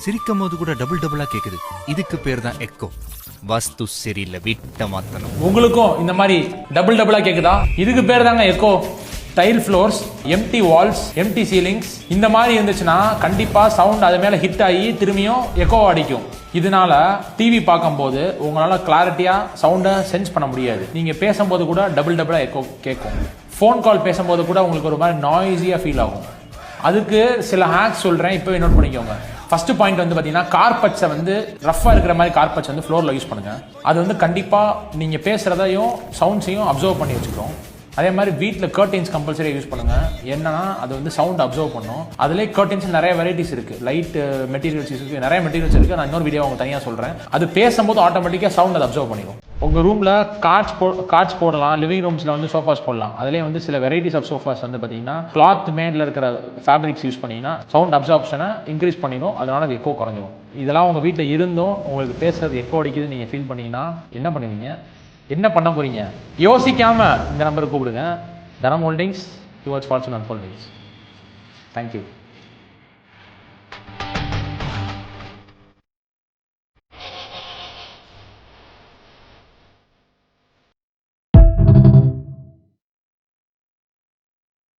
சிரிக்கும் போது கூட டபுள் டபுளா கேக்குது. இதுக்கு பேர் தான் எக்கோ. வாஸ்து சரியில்லை, வீட்டை மாத்தணும். உங்களுக்கும் இந்த மாதிரி டபுள் டபுளா கேக்குதா? இதுக்கு பேர் தாங்க echo. Tile floors, empty walls, empty ceilings இந்த மாதிரி இருந்துச்சுன்னா கண்டிப்பா சவுண்ட் அது மேல ஹிட் ஆகி திரும்பியும் எக்கோ அடிக்கும். இதனால டிவி பார்க்கும்போது உங்களால கிளாரிட்டியா சவுண்டை சென்ஸ் பண்ண முடியாது. நீங்க பேசும்போது கூட டபுள் டபுளா எக்கோ கேட்கும். ஃபோன் கால் பேசும்போது கூட உங்களுக்கு ஒரு மாதிரி நாய்ஸியா ஃபீல் ஆகும். அதுக்கு சில ஹேக்ஸ் சொல்றேன், இப்பவே நோட் பண்ணிக்கோங்க. ஃபர்ஸ்ட் பாயிண்ட் வந்து பாத்தீங்கன்னா கார்பெட்ஸை வந்து ரஃபா இருக்கிற மாதிரி கார்பெட்ஸ் வந்து ஃப்ளோர்ல யூஸ் பண்ணுங்க. அது வந்து கண்டிப்பா நீங்க பேசுறதையும் சவுண்ட்ஸையும் அப்சர்வ் பண்ணி வச்சுக்கிறோம். அதே மாதிரி வீட்டில் கர்டைன்ஸ் கம்பல்சரியாக யூஸ் பண்ணுங்க. என்னன்னா அது வந்து சவுண்ட் அப்சர்வ் பண்ணும். அதுலேயே கர்டைன்ஸ் நிறைய வெரைட்டிஸ் இருக்கு. லைட் மெட்டீரியல்ஸ் இருக்கு, நிறைய மெட்டீரியல்ஸ் இருக்கு. நான் இன்னொரு வீடியோ உங்களுக்கு தனியாக சொல்றேன். அது பேசும்போது ஆட்டோமேட்டிக்காக சவுண்ட் அதை அப்சர்வ் பண்ணிடும். உங்கள் ரூமில் கார்ட்ஸ் போடலாம், லிவிங் ரூம்ஸில் வந்து சோஃபாஸ் போடலாம். அதுலேயே வந்து சில வெரைட்டிஸ் ஆஃப் சோஃபாஸ் வந்து பார்த்தீங்கன்னா கிளாத் மேடில் இருக்கிற ஃபேப்ரிக்ஸ் யூஸ் பண்ணிங்கன்னா சவுண்ட் அப்சார்ப்ஷனை இன்க்ரீஸ் பண்ணிடும். அதனால அது எக்கோ குறைஞ்சிடும். இதெல்லாம் உங்கள் வீட்டில் இருந்தும் உங்களுக்கு பேசுறது எக்கோ அடிக்குது நீங்கள் ஃபீல் பண்ணீங்கன்னா என்ன பண்ணுவீங்க? என்ன பண்ண போறீங்க? யோசிக்காம இந்த நம்பருக்கு கூப்பிடுங்க. தனம் ஹோல்டிங்ஸ் டுவர்ட்ஸ் ஃபார்ச்சூன் அன்ஃபோல்டிங்ஸ். தேங்க்யூ.